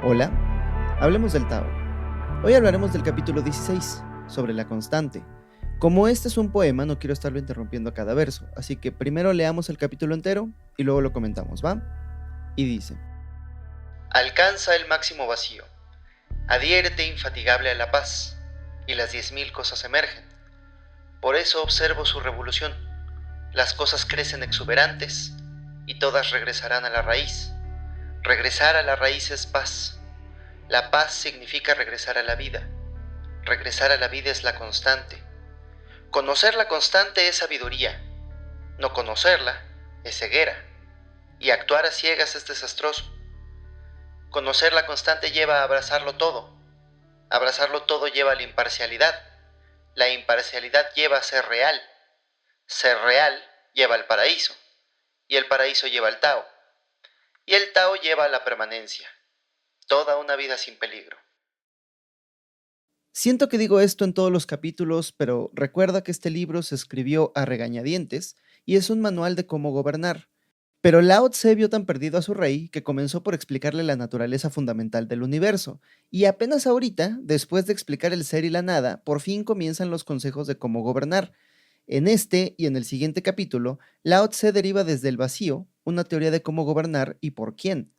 Hola, hablemos del Tao. Hoy hablaremos del capítulo 16, sobre la constante. Como este es un poema, no quiero estarlo interrumpiendo a cada verso, así que primero leamos el capítulo entero y luego lo comentamos, ¿va? Y dice: Alcanza el máximo vacío, adhiérete infatigable a la paz, y las 10.000 cosas emergen. Por eso observo su revolución. Las cosas crecen exuberantes, y todas regresarán a la raíz. Regresar a la raíz es paz. La paz significa regresar a la vida. Regresar a la vida es la constante. Conocer la constante es sabiduría. No conocerla es ceguera. Y actuar a ciegas es desastroso. Conocer la constante lleva a abrazarlo todo. Abrazarlo todo lleva a la imparcialidad. La imparcialidad lleva a ser real. Ser real lleva al paraíso. Y el paraíso lleva al Tao. Y el Tao lleva a la permanencia. Toda una vida sin peligro. Siento que digo esto en todos los capítulos, pero recuerda que este libro se escribió a regañadientes y es un manual de cómo gobernar. Pero Lao Tse vio tan perdido a su rey que comenzó por explicarle la naturaleza fundamental del universo, y apenas ahorita, después de explicar el ser y la nada, por fin comienzan los consejos de cómo gobernar. En este y en el siguiente capítulo, Lao Tse deriva desde el vacío una teoría de cómo gobernar y por quién.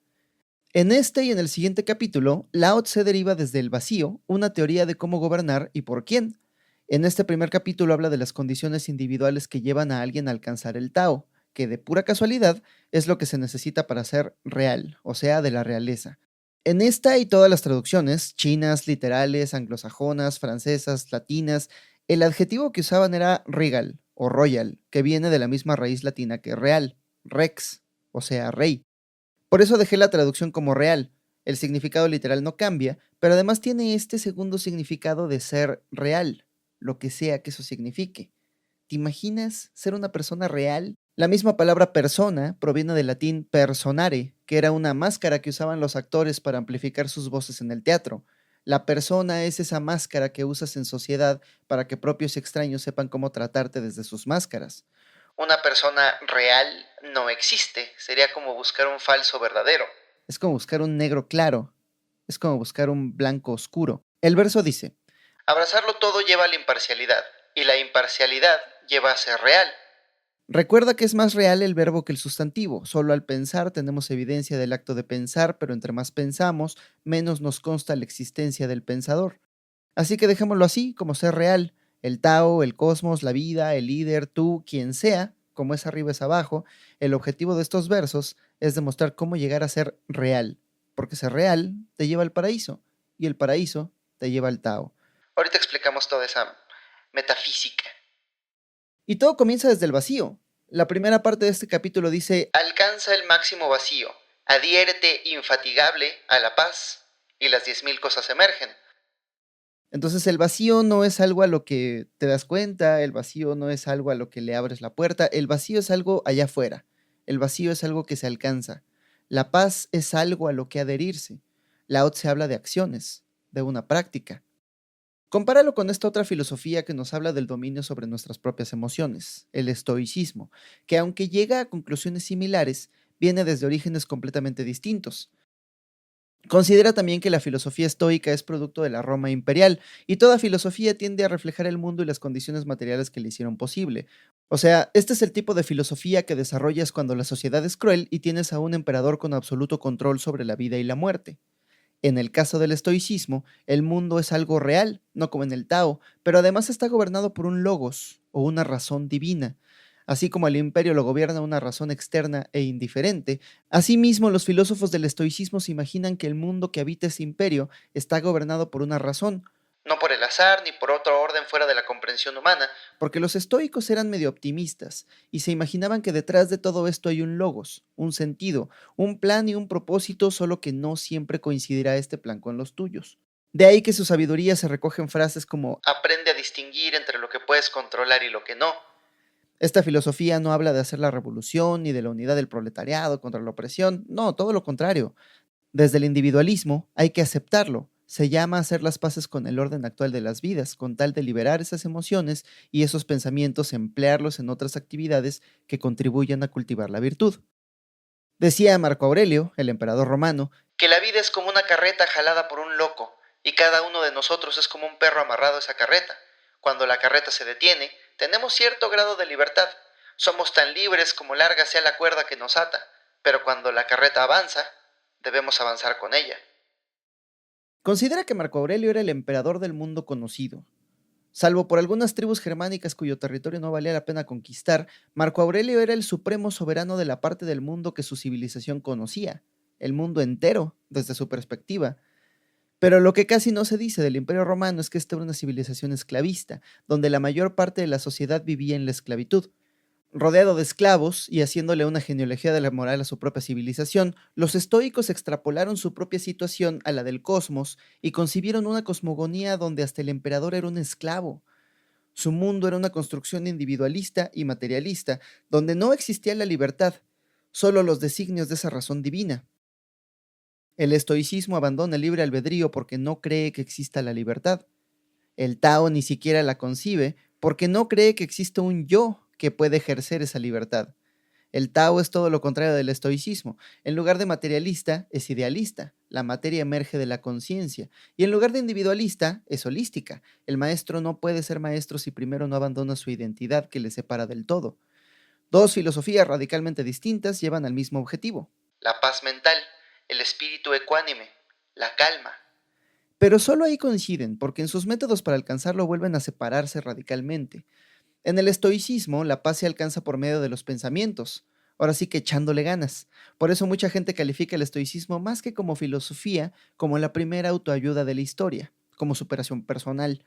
En este y en el siguiente capítulo, Lao Tse deriva desde el vacío una teoría de cómo gobernar y por quién. En este primer capítulo habla de las condiciones individuales que llevan a alguien a alcanzar el Tao, que de pura casualidad es lo que se necesita para ser real, o sea, de la realeza. En esta y todas las traducciones, chinas, literales, anglosajonas, francesas, latinas, el adjetivo que usaban era regal o royal, que viene de la misma raíz latina que real, rex, o sea, rey. Por eso dejé la traducción como real. El significado literal no cambia, pero además tiene este segundo significado de ser real, lo que sea que eso signifique. ¿Te imaginas ser una persona real? La misma palabra persona proviene del latín personare, que era una máscara que usaban los actores para amplificar sus voces en el teatro. La persona es esa máscara que usas en sociedad para que propios y extraños sepan cómo tratarte desde sus máscaras. Una persona real no existe. Sería como buscar un falso verdadero. Es como buscar un negro claro, es como buscar un blanco oscuro. El verso dice: Abrazarlo todo lleva a la imparcialidad. Y la imparcialidad lleva a ser real. recuerda que es más real el verbo que el sustantivo. Solo al pensar tenemos evidencia del acto de pensar, pero entre más pensamos, menos nos consta la existencia del pensador. Así que dejémoslo así, como ser real. El Tao, el cosmos, la vida, el líder, tú, quien sea, como es arriba es abajo, el objetivo de estos versos es demostrar cómo llegar a ser real. Porque ser real te lleva al paraíso, y el paraíso te lleva al Tao. Ahorita explicamos toda esa metafísica. Y todo comienza desde el vacío. La primera parte de este capítulo dice: Alcanza el máximo vacío. Adhiérete infatigable a la paz. Y las 10.000 cosas emergen. entonces el vacío no es algo a lo que te das cuenta, el vacío no es algo a lo que le abres la puerta, el vacío es algo allá afuera, el vacío es algo que se alcanza, la paz es algo a lo que adherirse. Lao Tse habla de acciones, de una práctica. Compáralo con esta otra filosofía que nos habla del dominio sobre nuestras propias emociones, el estoicismo, que aunque llega a conclusiones similares, viene desde orígenes completamente distintos. Considera también que la filosofía estoica es producto de la Roma imperial, y toda filosofía tiende a reflejar el mundo y las condiciones materiales que le hicieron posible. O sea, este es el tipo de filosofía que desarrollas cuando la sociedad es cruel y tienes a un emperador con absoluto control sobre la vida y la muerte. En el caso del estoicismo, el mundo es algo real, no como en el Tao, pero además está gobernado por un logos o una razón divina. Así como el imperio lo gobierna una razón externa e indiferente, asimismo los filósofos del estoicismo se imaginan que el mundo que habita ese imperio está gobernado por una razón, No por el azar ni por otro orden fuera de la comprensión humana. porque los estoicos eran medio optimistas y se imaginaban que detrás de todo esto hay un logos, un sentido, un plan y un propósito, solo que no siempre coincidirá este plan con los tuyos. De ahí que su sabiduría se recoge en frases como: Aprende a distinguir entre lo que puedes controlar y lo que no. esta filosofía no habla de hacer la revolución ni de la unidad del proletariado contra la opresión, no, todo lo contrario. Desde el individualismo hay que aceptarlo. Se llama hacer las paces con el orden actual de las vidas, con tal de liberar esas emociones y esos pensamientos, emplearlos en otras actividades que contribuyan a cultivar la virtud. Decía Marco Aurelio, el emperador romano, que la vida es como una carreta jalada por un loco, y cada uno de nosotros es como un perro amarrado a esa carreta. Cuando la carreta se detiene, tenemos cierto grado de libertad. Somos tan libres como larga sea la cuerda que nos ata, pero cuando la carreta avanza, debemos avanzar con ella. Considera que Marco Aurelio era el emperador del mundo conocido. Salvo por algunas tribus germánicas cuyo territorio no valía la pena conquistar, Marco Aurelio era el supremo soberano de la parte del mundo que su civilización conocía, el mundo entero, desde su perspectiva. Pero lo que casi no se dice del Imperio Romano es que esta era una civilización esclavista, donde la mayor parte de la sociedad vivía en la esclavitud. Rodeado de esclavos y haciéndole una genealogía de la moral a su propia civilización, los estoicos extrapolaron su propia situación a la del cosmos y concibieron una cosmogonía donde hasta el emperador era un esclavo. Su mundo era una construcción individualista y materialista, donde no existía la libertad, solo los designios de esa razón divina. El estoicismo abandona el libre albedrío porque no cree que exista la libertad. El Tao ni siquiera la concibe porque no cree que exista un yo que puede ejercer esa libertad. El Tao es todo lo contrario del estoicismo. En lugar de materialista, es idealista. La materia emerge de la conciencia. Y en lugar de individualista, es holística. El maestro no puede ser maestro si primero no abandona su identidad que le separa del todo. Dos filosofías radicalmente distintas llevan al mismo objetivo. La paz mental, el espíritu ecuánime, la calma. Pero solo ahí coinciden, porque en sus métodos para alcanzarlo vuelven a separarse radicalmente. En el estoicismo, la paz se alcanza por medio de los pensamientos, ahora sí que echándole ganas. Por eso mucha gente califica el estoicismo más que como filosofía, como la primera autoayuda de la historia, como superación personal.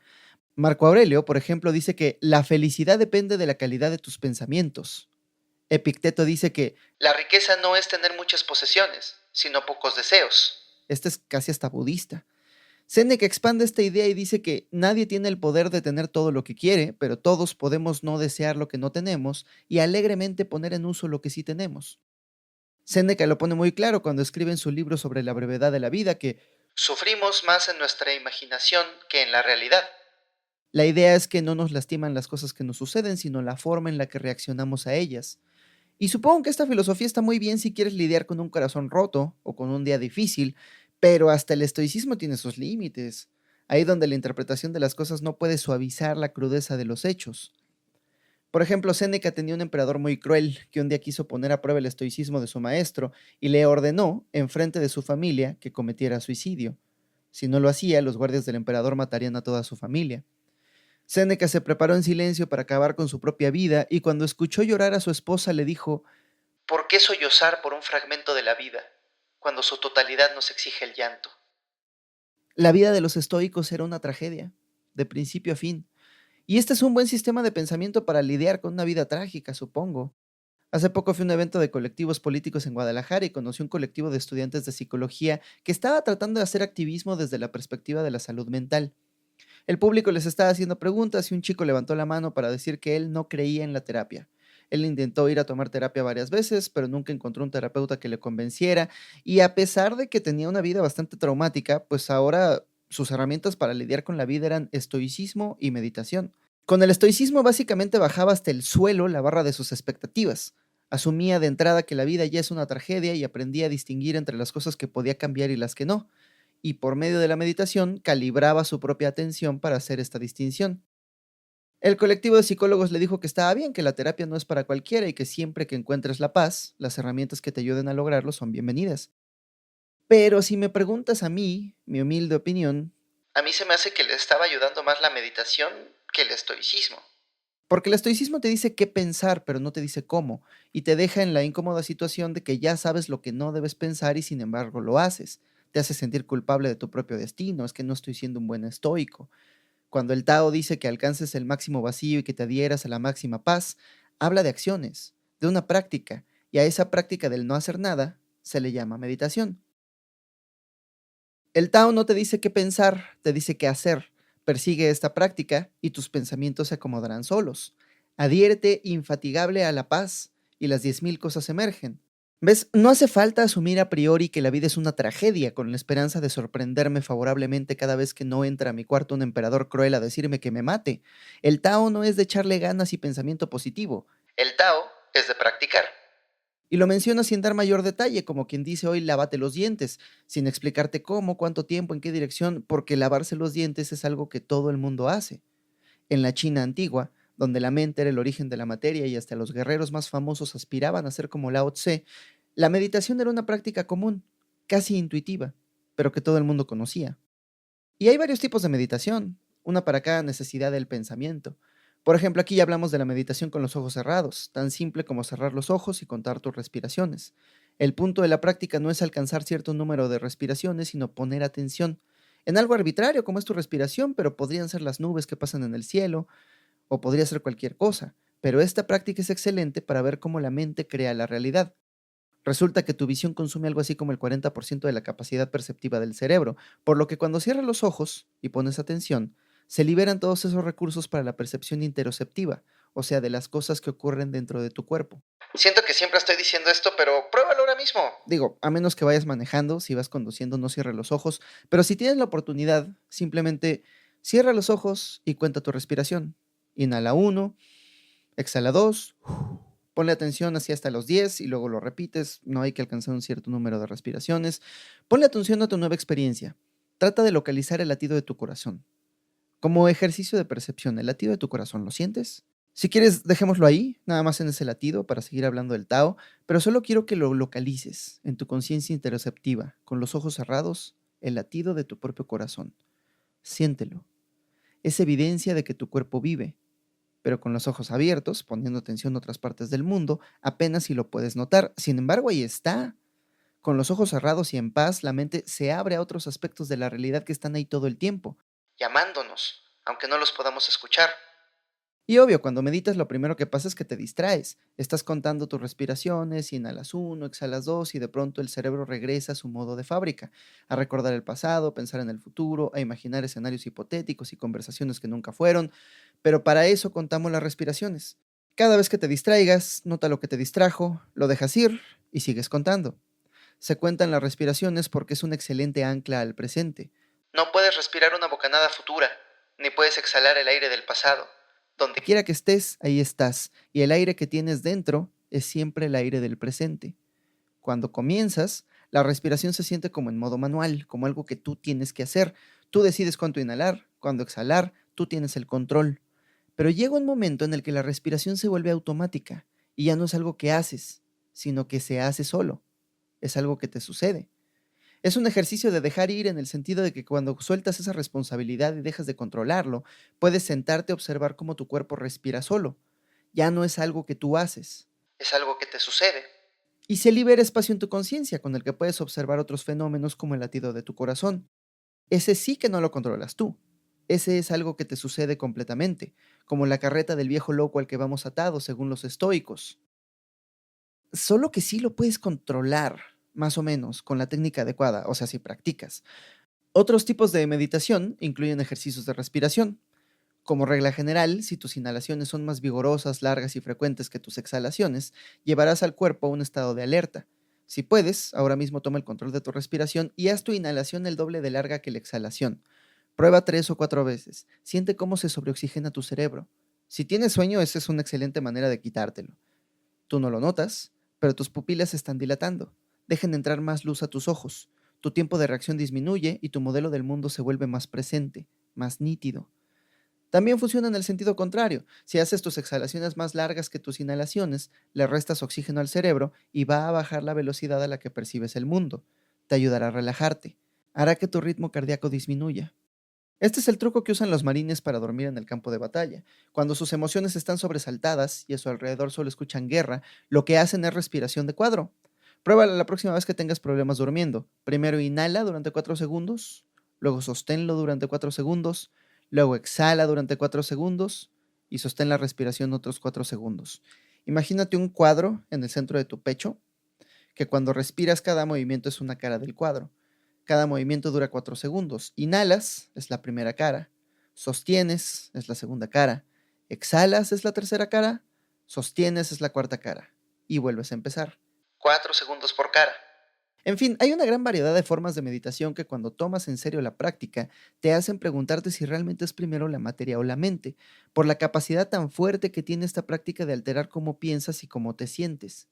Marco Aurelio, por ejemplo, dice que la felicidad depende de la calidad de tus pensamientos. Epicteto dice que la riqueza no es tener muchas posesiones, sino pocos deseos. este es casi hasta budista. Séneca expande esta idea y dice que nadie tiene el poder de tener todo lo que quiere, pero todos podemos no desear lo que no tenemos y alegremente poner en uso lo que sí tenemos. Séneca lo pone muy claro cuando escribe en su libro sobre la brevedad de la vida que sufrimos más en nuestra imaginación que en la realidad. La idea es que no nos lastiman las cosas que nos suceden, sino la forma en la que reaccionamos a ellas. Y supongo que esta filosofía está muy bien si quieres lidiar con un corazón roto o con un día difícil, pero hasta el estoicismo tiene sus límites. Ahí donde la interpretación de las cosas no puede suavizar la crudeza de los hechos. Por ejemplo, Séneca tenía un emperador muy cruel que un día quiso poner a prueba el estoicismo de su maestro y le ordenó, en frente de su familia, que cometiera suicidio. Si no lo hacía, los guardias del emperador matarían a toda su familia. Séneca se preparó en silencio para acabar con su propia vida y cuando escuchó llorar a su esposa le dijo: ¿por qué sollozar por un fragmento de la vida, cuando su totalidad nos exige el llanto? la vida de los estoicos era una tragedia, de principio a fin. Y este es un buen sistema de pensamiento para lidiar con una vida trágica, supongo. Hace poco fui a un evento de colectivos políticos en Guadalajara y conocí un colectivo de estudiantes de psicología que estaba tratando de hacer activismo desde la perspectiva de la salud mental. El público les estaba haciendo preguntas y un chico levantó la mano para decir que él no creía en la terapia. Él intentó ir a tomar terapia varias veces, pero nunca encontró un terapeuta que le convenciera y a pesar de que tenía una vida bastante traumática, pues ahora sus herramientas para lidiar con la vida eran estoicismo y meditación. Con el estoicismo básicamente bajaba hasta el suelo la barra de sus expectativas. Asumía de entrada que la vida ya es una tragedia y aprendía a distinguir entre las cosas que podía cambiar y las que no y por medio de la meditación calibraba su propia atención para hacer esta distinción. El colectivo de psicólogos le dijo que estaba bien, que la terapia no es para cualquiera y que siempre que encuentres la paz, las herramientas que te ayuden a lograrlo son bienvenidas. Pero si me preguntas a mí, mi humilde opinión, A mí se me hace que le estaba ayudando más la meditación que el estoicismo. porque el estoicismo te dice qué pensar, pero no te dice cómo, y te deja en la incómoda situación de que ya sabes lo que no debes pensar y sin embargo lo haces. Te hace sentir culpable de tu propio destino, es que no estoy siendo un buen estoico. Cuando el Tao dice que alcances el máximo vacío y que te adhieras a la máxima paz, habla de acciones, de una práctica, y a esa práctica del no hacer nada se le llama meditación. El Tao no te dice qué pensar, te dice qué hacer. Persigue esta práctica y tus pensamientos se acomodarán solos. Adhiérete infatigable a la paz y las 10.000 cosas emergen. ¿Ves? No hace falta asumir a priori que la vida es una tragedia con la esperanza de sorprenderme favorablemente cada vez que no entra a mi cuarto un emperador cruel a decirme que me mate. El Tao no es de echarle ganas y pensamiento positivo. El Tao es de practicar. Y lo menciona sin dar mayor detalle, como quien dice hoy lávate los dientes, sin explicarte cómo, cuánto tiempo, en qué dirección, porque lavarse los dientes es algo que todo el mundo hace. En la China antigua, donde la mente era el origen de la materia y hasta los guerreros más famosos aspiraban a ser como Lao Tse, la meditación era una práctica común, casi intuitiva, pero que todo el mundo conocía. Y hay varios tipos de meditación, una para cada necesidad del pensamiento. Por ejemplo, aquí ya hablamos de la meditación con los ojos cerrados, tan simple como cerrar los ojos y contar tus respiraciones. El punto de la práctica no es alcanzar cierto número de respiraciones, sino poner atención en algo arbitrario como es tu respiración, pero podrían ser las nubes que pasan en el cielo o podría ser cualquier cosa. Pero esta práctica es excelente para ver cómo la mente crea la realidad. Resulta que tu visión consume algo así como el 40% de la capacidad perceptiva del cerebro, por lo que cuando cierras los ojos y pones atención, se liberan todos esos recursos para la percepción interoceptiva, o sea, de las cosas que ocurren dentro de tu cuerpo. Siento que siempre estoy diciendo esto, pero pruébalo ahora mismo. Digo, a menos que vayas manejando, si vas conduciendo no cierres los ojos, pero si tienes la oportunidad, simplemente cierra los ojos y cuenta tu respiración. Inhala 1, exhala 2. Ponle atención así hasta los 10 y luego lo repites. No hay que alcanzar un cierto número de respiraciones. Ponle atención a tu nueva experiencia. Trata de localizar el latido de tu corazón. Como ejercicio de percepción, ¿el latido de tu corazón lo sientes? Si quieres, dejémoslo ahí, nada más en ese latido para seguir hablando del Tao, pero solo quiero que lo localices en tu conciencia interoceptiva, con los ojos cerrados, el latido de tu propio corazón. Siéntelo. Es evidencia de que tu cuerpo vive, pero con los ojos abiertos, poniendo atención a otras partes del mundo, apenas si lo puedes notar. Sin embargo, ahí está. Con los ojos cerrados y en paz, la mente se abre a otros aspectos de la realidad que están ahí todo el tiempo. Llamándonos, aunque no los podamos escuchar. Y obvio, cuando meditas lo primero que pasa es que te distraes. Estás contando tus respiraciones, inhalas 1, exhalas 2 y de pronto el cerebro regresa a su modo de fábrica, a recordar el pasado, pensar en el futuro, a imaginar escenarios hipotéticos y conversaciones que nunca fueron, pero para eso contamos las respiraciones. Cada vez que te distraigas, nota lo que te distrajo, lo dejas ir y sigues contando. Se cuentan las respiraciones porque es un excelente ancla al presente. No puedes respirar una bocanada futura, ni puedes exhalar el aire del pasado. Donde Quiera que estés, ahí estás, y el aire que tienes dentro es siempre el aire del presente. Cuando comienzas, la respiración se siente como en modo manual, como algo que tú tienes que hacer. Tú decides cuánto inhalar, cuándo exhalar, tú tienes el control. Pero llega un momento en el que la respiración se vuelve automática y ya no es algo que haces, sino que se hace solo. Es algo que te sucede. Es un ejercicio de dejar ir en el sentido de que cuando sueltas esa responsabilidad y dejas de controlarlo, puedes sentarte a observar cómo tu cuerpo respira solo. Ya no es algo que tú haces. es algo que te sucede. Y se libera espacio en tu conciencia con el que puedes observar otros fenómenos como el latido de tu corazón. Ese sí que no lo controlas tú. Ese es algo que te sucede completamente, como la carreta del viejo loco al que vamos atados según los estoicos. Solo que sí lo puedes controlar, más o menos, con la técnica adecuada, o sea, si practicas. Otros tipos de meditación incluyen ejercicios de respiración. Como regla general, si tus inhalaciones son más vigorosas, largas y frecuentes que tus exhalaciones, llevarás al cuerpo a un estado de alerta. Si puedes, ahora mismo toma el control de tu respiración y haz tu inhalación el doble de larga que la exhalación. Prueba 3 o 4 veces. Siente cómo se sobreoxigena tu cerebro. Si tienes sueño, esa es una excelente manera de quitártelo. Tú no lo notas, pero tus pupilas se están dilatando. Dejen entrar más luz a tus ojos. Tu tiempo de reacción disminuye y tu modelo del mundo se vuelve más presente, más nítido. También funciona en el sentido contrario. Si haces tus exhalaciones más largas que tus inhalaciones, le restas oxígeno al cerebro y va a bajar la velocidad a la que percibes el mundo. Te ayudará a relajarte. Hará que tu ritmo cardíaco disminuya. Este es el truco que usan los marines para dormir en el campo de batalla. Cuando sus emociones están sobresaltadas y a su alrededor solo escuchan guerra, lo que hacen es respiración de cuadro. Pruébala la próxima vez que tengas problemas durmiendo. Primero inhala durante 4 segundos, luego sosténlo durante 4 segundos, luego exhala durante 4 segundos y sostén la respiración otros 4 segundos. Imagínate un cuadro en el centro de tu pecho, que cuando respiras cada movimiento es una cara del cuadro. Cada movimiento dura 4 segundos. Inhalas, es la primera cara. Sostienes, es la segunda cara. Exhalas, es la tercera cara. Sostienes, es la cuarta cara. Y vuelves a empezar. 4 segundos por cara. En fin, hay una gran variedad de formas de meditación que cuando tomas en serio la práctica, te hacen preguntarte si realmente es primero la materia o la mente, por la capacidad tan fuerte que tiene esta práctica de alterar cómo piensas y cómo te sientes.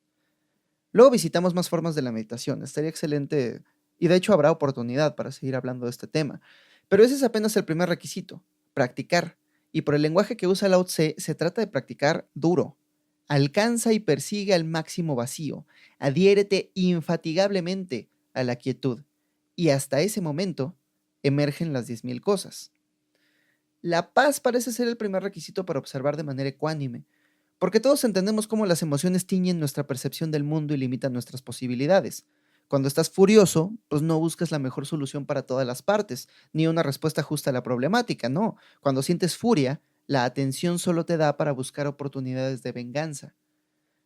Luego visitamos más formas de la meditación, estaría excelente y de hecho habrá oportunidad para seguir hablando de este tema. Pero ese es apenas el primer requisito, practicar. Y por el lenguaje que usa Lao Tse, se trata de practicar duro. Alcanza y persigue al máximo vacío, adhiérete infatigablemente a la quietud. Y hasta ese momento emergen las 10.000 cosas. La paz parece ser el primer requisito para observar de manera ecuánime, porque todos entendemos cómo las emociones tiñen nuestra percepción del mundo y limitan nuestras posibilidades. Cuando estás furioso, pues no buscas la mejor solución para todas las partes, ni una respuesta justa a la problemática, no. Cuando sientes furia, la atención solo te da para buscar oportunidades de venganza.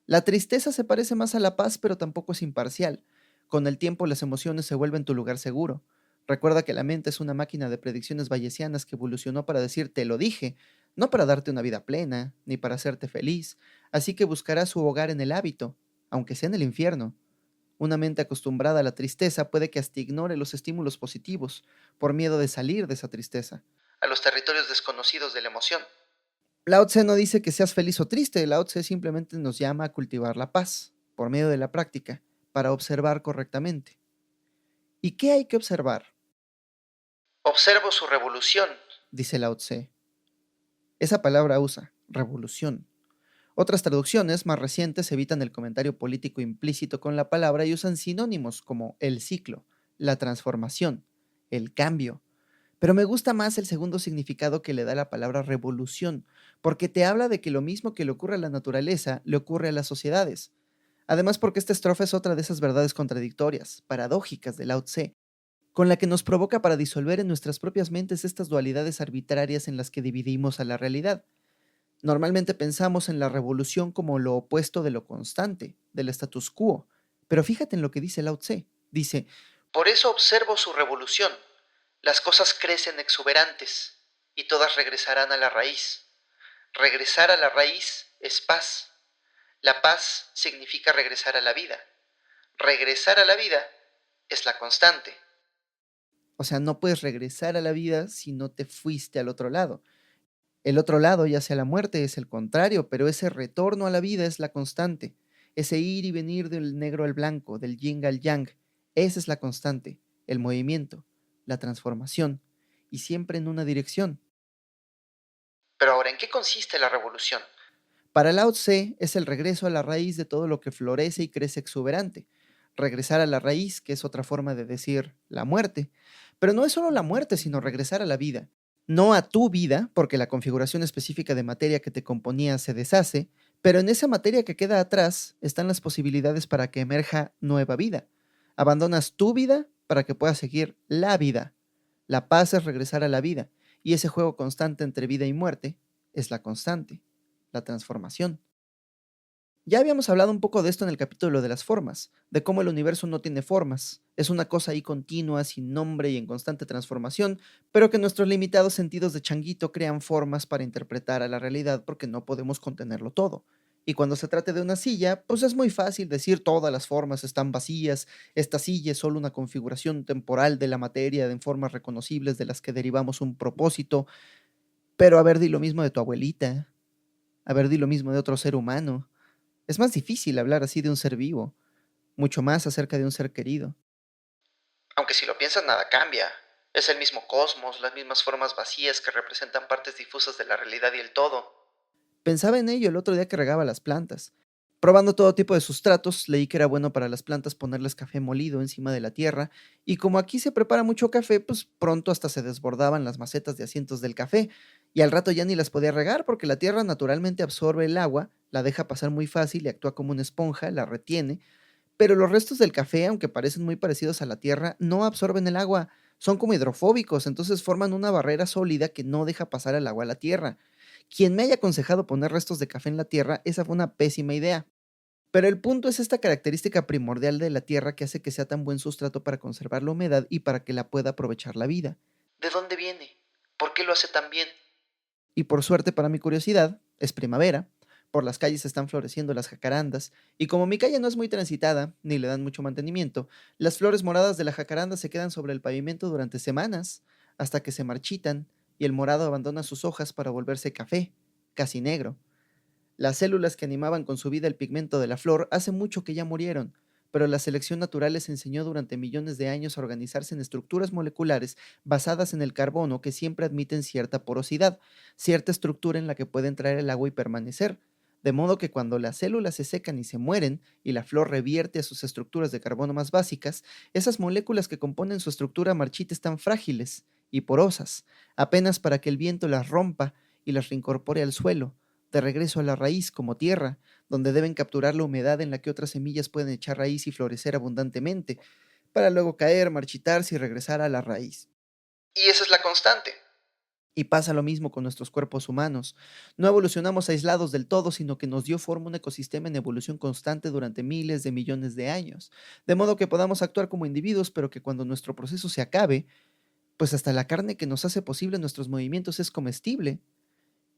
La tristeza se parece más a la paz, pero tampoco es imparcial. Con el tiempo las emociones se vuelven tu lugar seguro. Recuerda que la mente es una máquina de predicciones bayesianas que evolucionó para decir te lo dije, no para darte una vida plena, ni para hacerte feliz, así que buscarás su hogar en el hábito, aunque sea en el infierno. Una mente acostumbrada a la tristeza puede que hasta ignore los estímulos positivos, por miedo de salir de esa tristeza. A los territorios desconocidos de la emoción. Lao Tse no dice que seas feliz o triste, Lao Tse simplemente nos llama a cultivar la paz, por medio de la práctica, para observar correctamente. ¿Y qué hay que observar? Observo su revolución. Dice Lao Tse. Esa palabra usa, revolución. Otras traducciones más recientes evitan el comentario político implícito con la palabra y usan sinónimos como el ciclo, la transformación, el cambio. Pero me gusta más el segundo significado que le da la palabra revolución, porque te habla de que lo mismo que le ocurre a la naturaleza, le ocurre a las sociedades. Además, porque esta estrofa es otra de esas verdades contradictorias, paradójicas de Lao Tse, con la que nos provoca para disolver en nuestras propias mentes estas dualidades arbitrarias en las que dividimos a la realidad. Normalmente pensamos en la revolución como lo opuesto de lo constante, del status quo, pero fíjate en lo que dice Lao Tse. Dice, Por eso observo su revolución. Las cosas crecen exuberantes y todas regresarán a la raíz. Regresar a la raíz es paz. La paz significa regresar a la vida. Regresar a la vida es la constante. o sea, no puedes regresar a la vida si no te fuiste al otro lado. El otro lado, ya sea la muerte, es el contrario, pero ese retorno a la vida es la constante. Ese ir y venir del negro al blanco, del yin al yang, esa es la constante, el movimiento, la transformación, y siempre en una dirección. Pero ahora, ¿en qué consiste la revolución? Para Lao Tse es el regreso a la raíz de todo lo que florece y crece exuberante. Regresar a la raíz, que es otra forma de decir la muerte. Pero no es solo la muerte, sino regresar a la vida. No a tu vida, porque la configuración específica de materia que te componía se deshace, pero en esa materia que queda atrás están las posibilidades para que emerja nueva vida. Abandonas tu vida para que puedas seguir la vida. La paz es regresar a la vida, y ese juego constante entre vida y muerte es la constante, la transformación. Ya habíamos hablado un poco de esto en el capítulo de las formas, de cómo el universo no tiene formas, es una cosa ahí continua, sin nombre y en constante transformación, pero que nuestros limitados sentidos de changuito crean formas para interpretar a la realidad porque no podemos contenerlo todo. Y cuando se trate de una silla, pues es muy fácil decir todas las formas están vacías, esta silla es solo una configuración temporal de la materia en formas reconocibles de las que derivamos un propósito, pero a ver, di lo mismo de tu abuelita, a ver, di lo mismo de otro ser humano. Es más difícil hablar así de un ser vivo, mucho más acerca de un ser querido. Aunque si lo piensas, nada cambia. Es el mismo cosmos, las mismas formas vacías que representan partes difusas de la realidad y el todo. Pensaba en ello el otro día que regaba las plantas. Probando todo tipo de sustratos, leí que era bueno para las plantas ponerles café molido encima de la tierra, y como aquí se prepara mucho café, pues pronto hasta se desbordaban las macetas de asientos del café, y al rato ya ni las podía regar porque la tierra naturalmente absorbe el agua, la deja pasar muy fácil y actúa como una esponja, la retiene, pero los restos del café, aunque parecen muy parecidos a la tierra, no absorben el agua, son como hidrofóbicos, entonces forman una barrera sólida que no deja pasar el agua a la tierra. Quien me haya aconsejado poner restos de café en la tierra, esa fue una pésima idea. Pero el punto es esta característica primordial de la tierra que hace que sea tan buen sustrato para conservar la humedad y para que la pueda aprovechar la vida. ¿De dónde viene? ¿Por qué lo hace tan bien? Y por suerte para mi curiosidad, es primavera, por las calles están floreciendo las jacarandas, y como mi calle no es muy transitada, ni le dan mucho mantenimiento, las flores moradas de la jacaranda se quedan sobre el pavimento durante semanas, hasta que se marchitan, y el morado abandona sus hojas para volverse café, casi negro. Las células que animaban con su vida el pigmento de la flor hace mucho que ya murieron, pero la selección natural les enseñó durante millones de años a organizarse en estructuras moleculares basadas en el carbono que siempre admiten cierta porosidad, cierta estructura en la que puede entrar el agua y permanecer. De modo que cuando las células se secan y se mueren, y la flor revierte a sus estructuras de carbono más básicas, esas moléculas que componen su estructura marchita están frágiles y porosas, apenas para que el viento las rompa y las reincorpore al suelo, de regreso a la raíz como tierra, donde deben capturar la humedad en la que otras semillas pueden echar raíz y florecer abundantemente, para luego caer, marchitarse y regresar a la raíz. Y esa es la constante. Y pasa lo mismo con nuestros cuerpos humanos. No evolucionamos aislados del todo, sino que nos dio forma un ecosistema en evolución constante durante miles de millones de años. De modo que podamos actuar como individuos, pero que cuando nuestro proceso se acabe, pues hasta la carne que nos hace posible nuestros movimientos es comestible.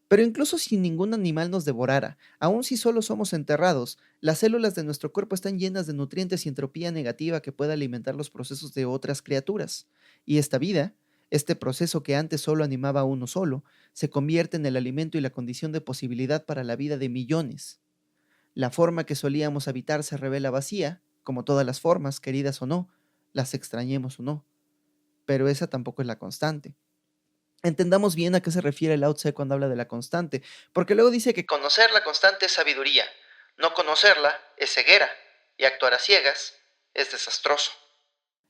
Pero incluso si ningún animal nos devorara, aun si solo somos enterrados, las células de nuestro cuerpo están llenas de nutrientes y entropía negativa que puede alimentar los procesos de otras criaturas. Y esta vida, este proceso que antes solo animaba a uno solo, se convierte en el alimento y la condición de posibilidad para la vida de millones. La forma que solíamos habitar se revela vacía, como todas las formas, queridas o no, las extrañemos o no. Pero esa tampoco es la constante. Entendamos bien a qué se refiere Lao Tse cuando habla de la constante, porque luego dice que Conocer la constante es sabiduría, no conocerla es ceguera, y actuar a ciegas es desastroso.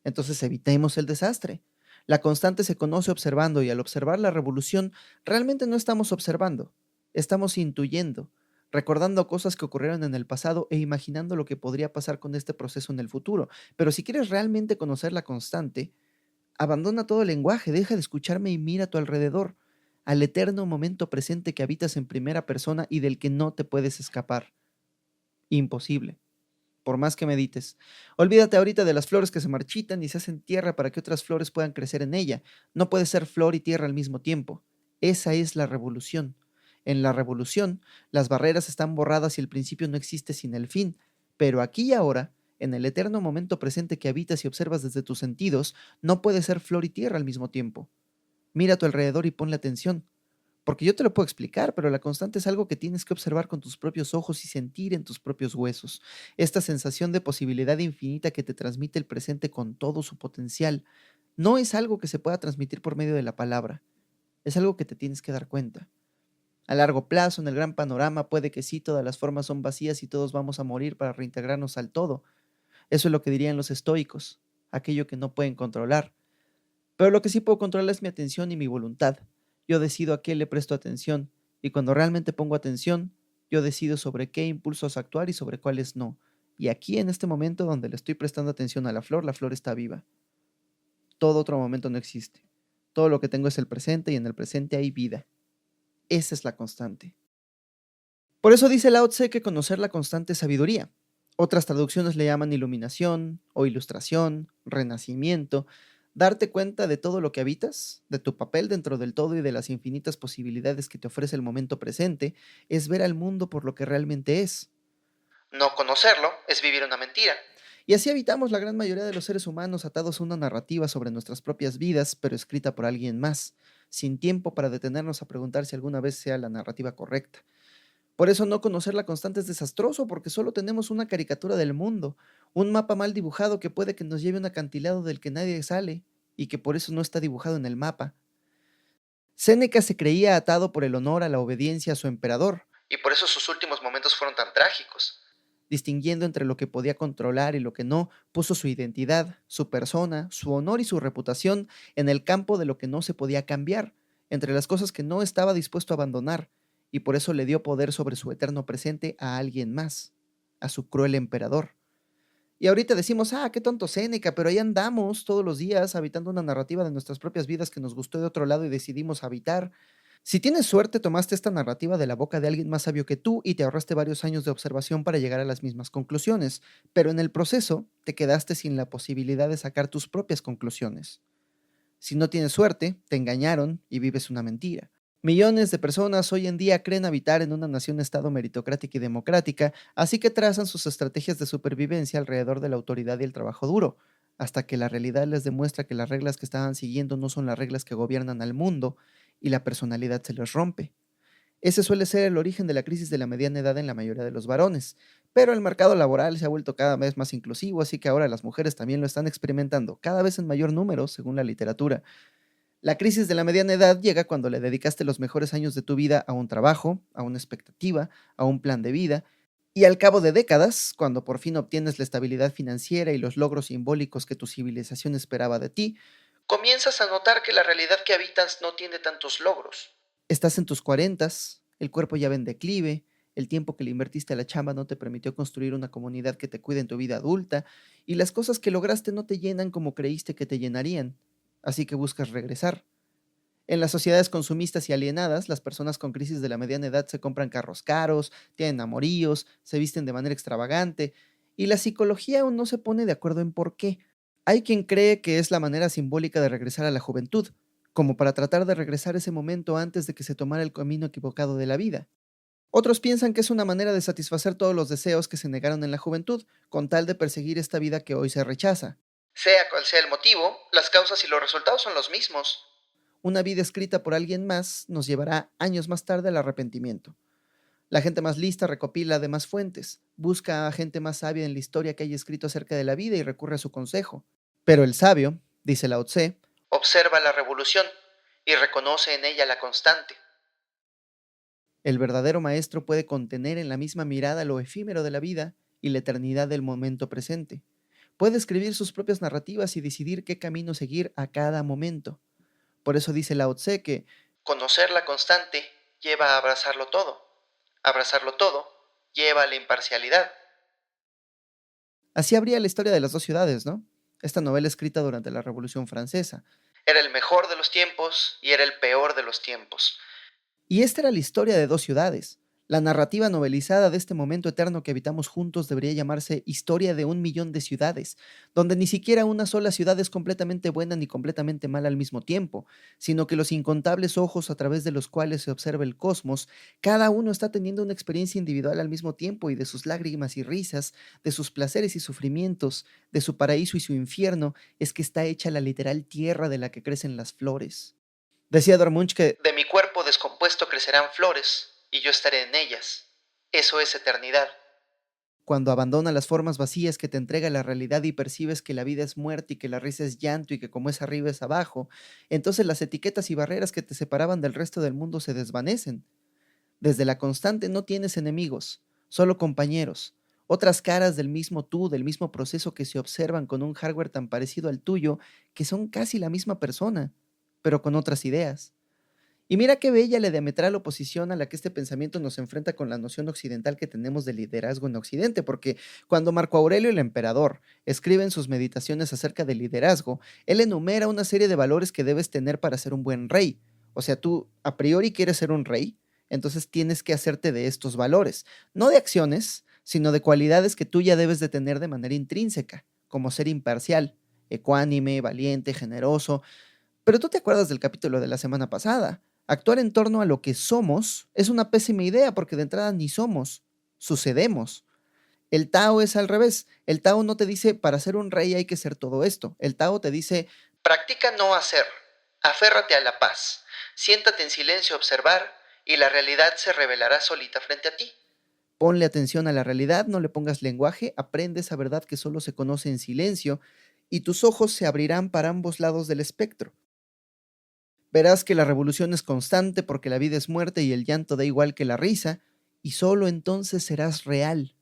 entonces evitemos el desastre. La constante se conoce observando y al observar la revolución, realmente no estamos observando, estamos intuyendo, recordando cosas que ocurrieron en el pasado e imaginando lo que podría pasar con este proceso en el futuro. Pero si quieres realmente conocer la constante, abandona todo lenguaje, deja de escucharme y mira a tu alrededor, al eterno momento presente que habitas en primera persona y del que no te puedes escapar. Imposible, por más que medites. Olvídate ahorita de las flores que se marchitan y se hacen tierra para que otras flores puedan crecer en ella. No puede ser flor y tierra al mismo tiempo. Esa es la revolución. En la revolución, las barreras están borradas y el principio no existe sin el fin. Pero aquí y ahora, en el eterno momento presente que habitas y observas desde tus sentidos, no puede ser flor y tierra al mismo tiempo. Mira a tu alrededor y ponle atención. Porque yo te lo puedo explicar, pero la constante es algo que tienes que observar con tus propios ojos y sentir en tus propios huesos. Esta sensación de posibilidad infinita que te transmite el presente con todo su potencial, no es algo que se pueda transmitir por medio de la palabra. Es algo que te tienes que dar cuenta. A largo plazo, en el gran panorama, puede que sí, todas las formas son vacías y todos vamos a morir para reintegrarnos al todo. Eso es lo que dirían los estoicos, aquello que no pueden controlar. Pero lo que sí puedo controlar es mi atención y mi voluntad. Yo decido a qué le presto atención, y cuando realmente pongo atención, yo decido sobre qué impulsos actuar y sobre cuáles no. Y aquí, en este momento donde le estoy prestando atención a la flor está viva. Todo otro momento no existe. Todo lo que tengo es el presente y en el presente hay vida. Esa es la constante. Por eso dice Lao Tse que conocer la constante es sabiduría. Otras traducciones le llaman iluminación o ilustración, renacimiento, darte cuenta de todo lo que habitas, de tu papel dentro del todo y de las infinitas posibilidades que te ofrece el momento presente, es ver al mundo por lo que realmente es. No conocerlo es vivir una mentira. Y así habitamos la gran mayoría de los seres humanos atados a una narrativa sobre nuestras propias vidas, pero escrita por alguien más, sin tiempo para detenernos a preguntar si alguna vez sea la narrativa correcta. Por eso no conocer la constante es desastroso, porque solo tenemos una caricatura del mundo, un mapa mal dibujado que puede que nos lleve a un acantilado del que nadie sale y que por eso no está dibujado en el mapa. Séneca se creía atado por el honor a la obediencia a su emperador, Y por eso sus últimos momentos fueron tan trágicos. distinguiendo entre lo que podía controlar y lo que no, puso su identidad, su persona, su honor y su reputación en el campo de lo que no se podía cambiar, entre las cosas que no estaba dispuesto a abandonar, y por eso le dio poder sobre su eterno presente a alguien más, a su cruel emperador. Y ahorita decimos, qué tonto Séneca, pero ahí andamos todos los días habitando una narrativa de nuestras propias vidas que nos gustó de otro lado y decidimos habitar. Si tienes suerte, tomaste esta narrativa de la boca de alguien más sabio que tú y te ahorraste varios años de observación para llegar a las mismas conclusiones, pero en el proceso te quedaste sin la posibilidad de sacar tus propias conclusiones. Si no tienes suerte, te engañaron y vives una mentira. Millones de personas hoy en día creen habitar en una nación-estado meritocrática y democrática, así que trazan sus estrategias de supervivencia alrededor de la autoridad y el trabajo duro, hasta que la realidad les demuestra que las reglas que estaban siguiendo no son las reglas que gobiernan al mundo y la personalidad se les rompe. Ese suele ser el origen de la crisis de la mediana edad en la mayoría de los varones, pero el mercado laboral se ha vuelto cada vez más inclusivo, así que ahora las mujeres también lo están experimentando, cada vez en mayor número, según la literatura. La crisis de la mediana edad llega cuando le dedicaste los mejores años de tu vida a un trabajo, a una expectativa, a un plan de vida, y al cabo de décadas, cuando por fin obtienes la estabilidad financiera y los logros simbólicos que tu civilización esperaba de ti, comienzas a notar que la realidad que habitas no tiene tantos logros. estás en tus cuarentas, el cuerpo ya va en declive, el tiempo que le invertiste a la chamba no te permitió construir una comunidad que te cuide en tu vida adulta, y las cosas que lograste no te llenan como creíste que te llenarían, así que buscas regresar. En las sociedades consumistas y alienadas, las personas con crisis de la mediana edad se compran carros caros, tienen amoríos, se visten de manera extravagante, y la psicología aún no se pone de acuerdo en por qué. Hay quien cree que es la manera simbólica de regresar a la juventud, como para tratar de regresar ese momento antes de que se tomara el camino equivocado de la vida. Otros piensan que es una manera de satisfacer todos los deseos que se negaron en la juventud, con tal de perseguir esta vida que hoy se rechaza. Sea cual sea el motivo, las causas y los resultados son los mismos. Una vida escrita por alguien más nos llevará años más tarde al arrepentimiento. La gente más lista recopila de más fuentes, busca a gente más sabia en la historia que haya escrito acerca de la vida y recurre a su consejo. Pero el sabio, dice Lao Tse, Observa la revolución y reconoce en ella la constante. el verdadero maestro puede contener en la misma mirada lo efímero de la vida y la eternidad del momento presente. Puede escribir sus propias narrativas y decidir qué camino seguir a cada momento. Por eso dice Lao Tse que Conocer la constante lleva a abrazarlo todo. Abrazarlo todo lleva a la imparcialidad. así habría la historia de las dos ciudades, ¿no? Esta novela escrita durante la Revolución Francesa. Era el mejor de los tiempos y era el peor de los tiempos. Y esta era la historia de dos ciudades. La narrativa novelizada de este momento eterno que habitamos juntos debería llamarse Historia de 1 millón de ciudades, donde ni siquiera una sola ciudad es completamente buena ni completamente mala al mismo tiempo, sino que los incontables ojos a través de los cuales se observa el cosmos, cada uno está teniendo una experiencia individual al mismo tiempo y de sus lágrimas y risas, de sus placeres y sufrimientos, de su paraíso y su infierno, es que está hecha la literal tierra de la que crecen las flores. Decía Dormunch que De mi cuerpo descompuesto crecerán flores y yo estaré en ellas. Eso es eternidad. cuando abandona las formas vacías que te entrega la realidad y percibes que la vida es muerte y que la risa es llanto y que como es arriba es abajo, entonces las etiquetas y barreras que te separaban del resto del mundo se desvanecen. Desde la constante no tienes enemigos, solo compañeros, otras caras del mismo tú, del mismo proceso que se observan con un hardware tan parecido al tuyo que son casi la misma persona, pero con otras ideas. Y mira qué bella la diametral oposición a la que este pensamiento nos enfrenta con la noción occidental que tenemos de liderazgo en Occidente, porque cuando Marco Aurelio el emperador escribe en sus meditaciones acerca del liderazgo, él enumera una serie de valores que debes tener para ser un buen rey. O sea, tú a priori quieres ser un rey, entonces tienes que hacerte de estos valores, no de acciones, sino de cualidades que tú ya debes de tener de manera intrínseca, como ser imparcial, ecuánime, valiente, generoso. Pero tú te acuerdas del capítulo de la semana pasada. Actuar en torno a lo que somos es una pésima idea porque de entrada ni somos, sucedemos. El Tao es al revés. El Tao no te dice para ser un rey hay que ser todo esto. El Tao te dice Practica no hacer. Aférrate a la paz. Siéntate en silencio a observar y la realidad se revelará solita frente a ti. ponle atención a la realidad, no le pongas lenguaje, aprende esa verdad que solo se conoce en silencio y tus ojos se abrirán para ambos lados del espectro. Verás que la revolución es constante porque la vida es muerte y el llanto da igual que la risa, y solo entonces serás real.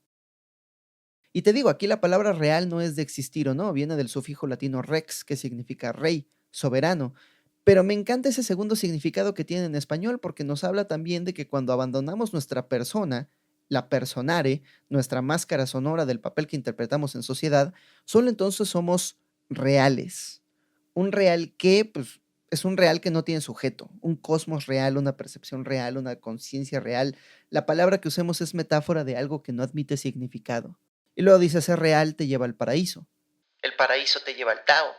Y te digo, aquí la palabra real no es de existir o no, viene del sufijo latino rex, que significa rey, soberano. Pero me encanta ese segundo significado que tiene en español porque nos habla también de que cuando abandonamos nuestra persona, la personare, nuestra máscara sonora del papel que interpretamos en sociedad, solo entonces somos reales. Un real que, pues, es un real que no tiene sujeto, un cosmos real, una percepción real, una conciencia real. La palabra que usemos es metáfora de algo que no admite significado. Y luego dice, ser real te lleva al paraíso. El paraíso te lleva al Tao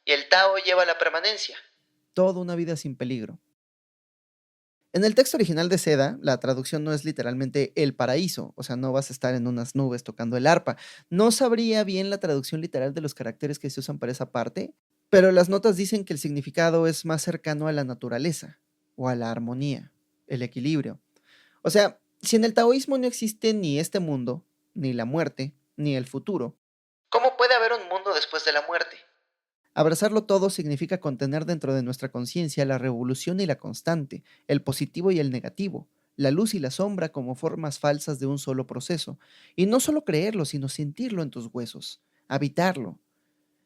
y el Tao lleva a la permanencia. Toda una vida sin peligro. En el texto original de Seda, la traducción no es literalmente el paraíso, o sea, no vas a estar en unas nubes tocando el arpa. No sabría bien la traducción literal de los caracteres que se usan para esa parte, pero las notas dicen que el significado es más cercano a la naturaleza o a la armonía, el equilibrio. O sea, si en el taoísmo no existe ni este mundo, ni la muerte, ni el futuro, ¿cómo puede haber un mundo después de la muerte? abrazarlo todo significa contener dentro de nuestra conciencia la revolución y la constante, el positivo y el negativo, la luz y la sombra como formas falsas de un solo proceso, y no solo creerlo, sino sentirlo en tus huesos, habitarlo.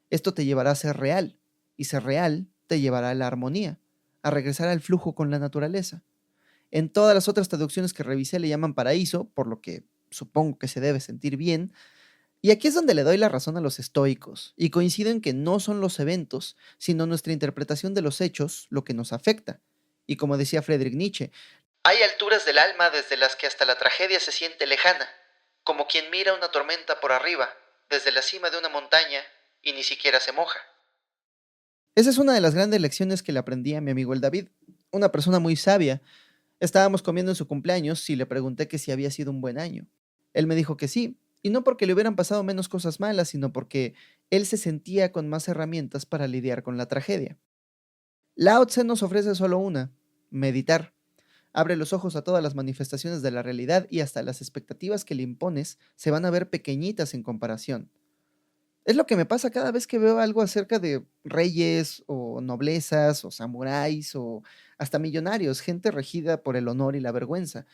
Esto te llevará a ser real, y ser real te llevará a la armonía, a regresar al flujo con la naturaleza. En todas las otras traducciones que revisé le llaman paraíso, por lo que supongo que se debe sentir bien. Y aquí es donde le doy la razón a los estoicos, y coincido en que no son los eventos, sino nuestra interpretación de los hechos lo que nos afecta. Y como decía Friedrich Nietzsche, Hay alturas del alma desde las que hasta la tragedia se siente lejana, como quien mira una tormenta por arriba, desde la cima de una montaña, y ni siquiera se moja. esa es una de las grandes lecciones que le aprendí a mi amigo el David, una persona muy sabia. Estábamos comiendo en su cumpleaños y le pregunté que si había sido un buen año. Él me dijo que sí, y no porque le hubieran pasado menos cosas malas, sino porque él se sentía con más herramientas para lidiar con la tragedia. Lao Tse nos ofrece solo una: meditar. Abre los ojos a todas las manifestaciones de la realidad y hasta las expectativas que le impones se van a ver pequeñitas en comparación. Es lo que me pasa cada vez que veo algo acerca de reyes o noblezas o samuráis o hasta millonarios, gente regida por el honor y la vergüenza.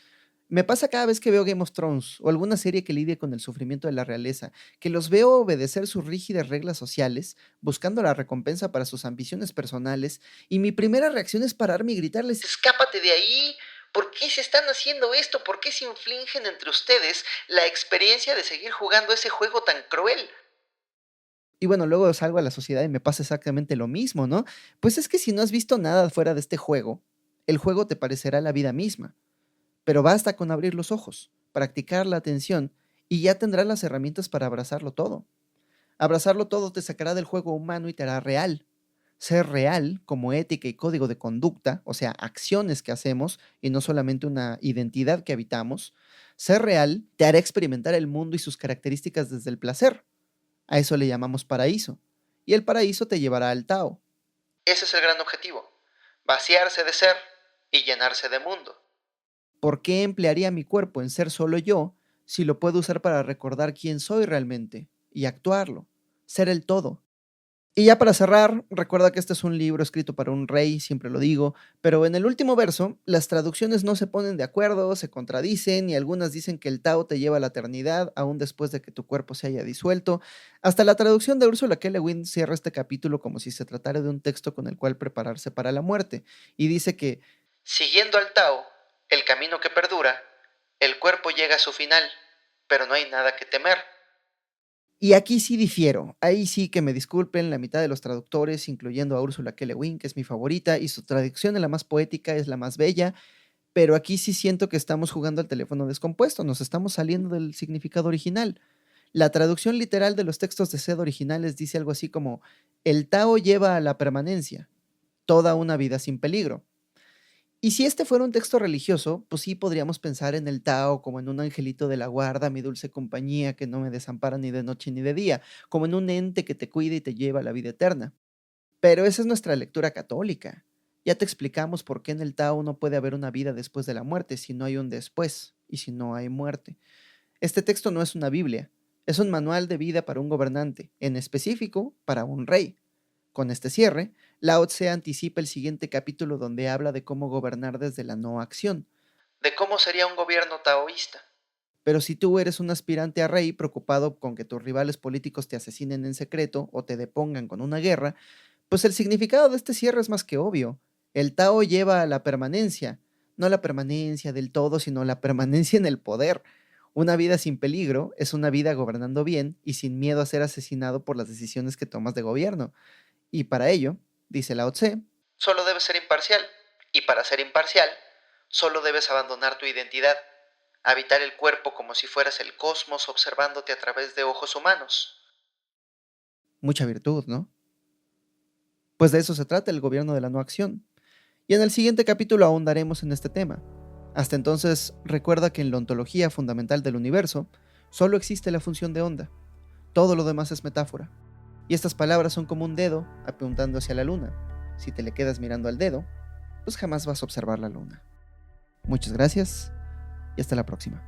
Me pasa cada vez que veo Game of Thrones o alguna serie que lidie con el sufrimiento de la realeza, que los veo obedecer sus rígidas reglas sociales, buscando la recompensa para sus ambiciones personales, y mi primera reacción es pararme y gritarles: Escápate de ahí. ¿Por qué se están haciendo esto? ¿Por qué se infligen entre ustedes la experiencia de seguir jugando ese juego tan cruel? y bueno, luego salgo a la sociedad y me pasa exactamente lo mismo, ¿no? Pues es que si no has visto nada fuera de este juego, el juego te parecerá la vida misma. Pero basta con abrir los ojos, practicar la atención y ya tendrás las herramientas para abrazarlo todo. Abrazarlo todo te sacará del juego humano y te hará real. Ser real como ética y código de conducta, o sea, acciones que hacemos y no solamente una identidad que habitamos. Ser real te hará experimentar el mundo y sus características desde el placer. A eso le llamamos paraíso. Y el paraíso te llevará al Tao. Ese es el gran objetivo. Vaciarse de ser y llenarse de mundo. ¿Por qué emplearía mi cuerpo en ser solo yo si lo puedo usar para recordar quién soy realmente y actuarlo? Ser el todo. Y ya para cerrar, recuerda que este es un libro escrito para un rey, siempre lo digo, pero en el último verso las traducciones no se ponen de acuerdo, se contradicen y algunas dicen que el Tao te lleva a la eternidad aún después de que tu cuerpo se haya disuelto. Hasta la traducción de Ursula K. Le Guin cierra este capítulo como si se tratara de un texto con el cual prepararse para la muerte y dice que Siguiendo al Tao, el camino que perdura, el cuerpo llega a su final, pero no hay nada que temer. y aquí sí difiero, ahí sí que me disculpen la mitad de los traductores, incluyendo a Ursula K. Le Guin, que es mi favorita, y su traducción es la más poética, es la más bella, pero aquí sí siento que estamos jugando al teléfono descompuesto, nos estamos saliendo del significado original. La traducción literal de los textos de sed originales dice algo así como: el Tao lleva a la permanencia, toda una vida sin peligro. Y si este fuera un texto religioso, pues sí podríamos pensar en el Tao como en un angelito de la guarda, mi dulce compañía que no me desampara ni de noche ni de día, como en un ente que te cuida y te lleva a la vida eterna. Pero esa es nuestra lectura católica. Ya te explicamos por qué en el Tao no puede haber una vida después de la muerte si no hay un después y si no hay muerte. Este texto no es una Biblia, es un manual de vida para un gobernante, en específico para un rey. Con este cierre, Lao Tse anticipa el siguiente capítulo donde habla de cómo gobernar desde la no acción. De cómo sería un gobierno taoísta. Pero si tú eres un aspirante a rey preocupado con que tus rivales políticos te asesinen en secreto o te depongan con una guerra, pues el significado de este cierre es más que obvio. El Tao lleva a la permanencia, no la permanencia del todo, sino la permanencia en el poder. Una vida sin peligro es una vida gobernando bien y sin miedo a ser asesinado por las decisiones que tomas de gobierno. Y para ello, dice Lao Tse, Solo debes ser imparcial. Y para ser imparcial, solo debes abandonar tu identidad, habitar el cuerpo como si fueras el cosmos observándote a través de ojos humanos. mucha virtud, ¿no? Pues de eso se trata el gobierno de la no acción. Y en el siguiente capítulo ahondaremos en este tema. Hasta entonces, recuerda que en la ontología fundamental del universo, solo existe la función de onda. Todo lo demás es metáfora. Y estas palabras son como un dedo apuntando hacia la luna. Si te le quedas mirando al dedo, pues jamás vas a observar la luna. Muchas gracias y hasta la próxima.